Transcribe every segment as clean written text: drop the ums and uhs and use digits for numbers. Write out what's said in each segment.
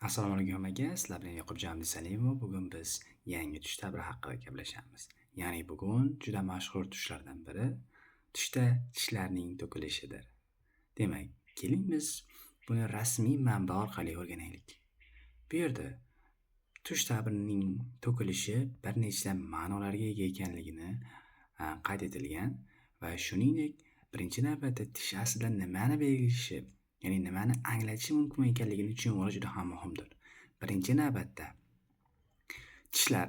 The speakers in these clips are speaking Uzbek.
Assalomu alaykum hammaga. Sizlar bilan Yoqubjon Abdusalimov. Bugun biz yangi tush ta'biri haqida gaplashamiz. Ya'ni bugun juda mashhur tushlardan biri tushda tishlarning to'kilishidir. Demak, keling biz buni rasmiy manba orqali o'rganaylik. Bu yerda tush ta'birining to'kilishi bir nechta ma'nolarga ega ekanligini qayd etilgan va shuningdek, birinchi navbatda tish aslida nimani belgilashi, ya'ni nimani anglatishi mumkin ekanligini tushunib olish juda ham muhimdir. Birinchi navbatda tishlar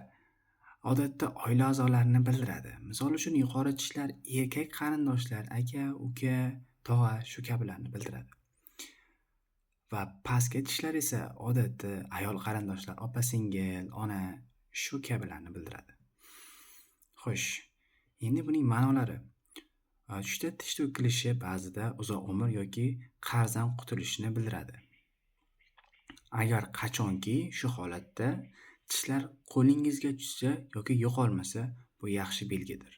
odatda oila a'zolarini bildiradi. Misol uchun yuqori tishlar erkak qarindoshlar, aka, uka, tog'a shu kabilarni bildiradi. Va pastki tishlar esa odatda ayol qarindoshlar, opa-singil, ona shu kabilarni bildiradi. Xo'sh, endi buning ma'nolari. Tushda tish to'kilishi ba'zida uzoq umr yoki qarzdan qutulishni bildiradi. Agar qachonki shu holatda tishlar qo'lingizga tushsa yoki yo'qolmasa, bu yaxshi belgidir.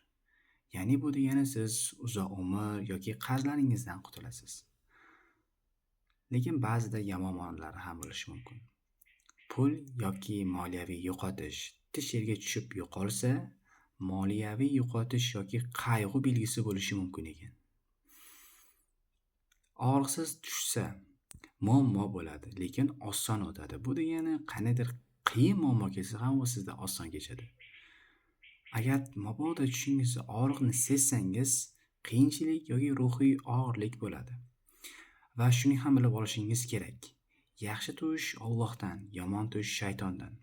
Ya'ni bu degani siz uzoq umr yoki qarzlaringizdan qutulasiz. Lekin ba'zida yomon ma'nolari ham bo'lishi mumkin. Pul yoki moliyaviy yo'qotish tish yerga tushib yo'qolsa, moliyaviy yo'qotish yoki qayg'u belgisi bo'lishi mumkin ekan. Og'riqsiz tushsa muammo bo'ladi, lekin oson o'tadi. Bu degani qandaydir qiyin muammo kelsa ham u sizda oson kechadi. Agar mabodo tushingizda og'riqni sezsangiz, qiyinchilik yoki ruhiy og'irlik bo'ladi. Va shuni ham bilib olishingiz kerak. Yaxshi tush Allohdan, yomon tush shaytondan.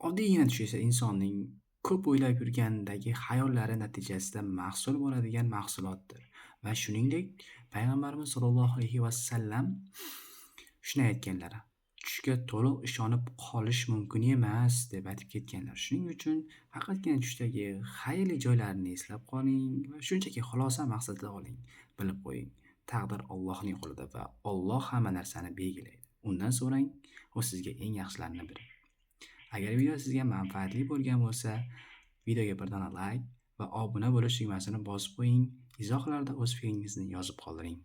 Oddiygina tush esa insonning ko'p o'ylab yurgandagi xayollari natijasida mahsul bo'ladigan mahsulotdir. Va shuningdek, payg'ambarimiz sollallohu alayhi vasallam shuni aytganlar: tushga to'liq ishonib qolish mumkin emas deb aytib ketganlar. Shuning uchun faqatgina tushdagi xayrli joylarni eslab qoling va shunchaki xulosa maqsadla oling. Bilib qo'ying, taqdir Allohning qo'lida va Alloh hamma narsani belgilaydi. Undan so'rang, u sizga eng yaxshilarini beradi. Agar video sizga manfaatli bo'lgan bo'lsa, videoga bir dona like va obuna bo'lish tugmasini bosib qo'ying. Izohlarda o'z fikringizni yozib qoldiring.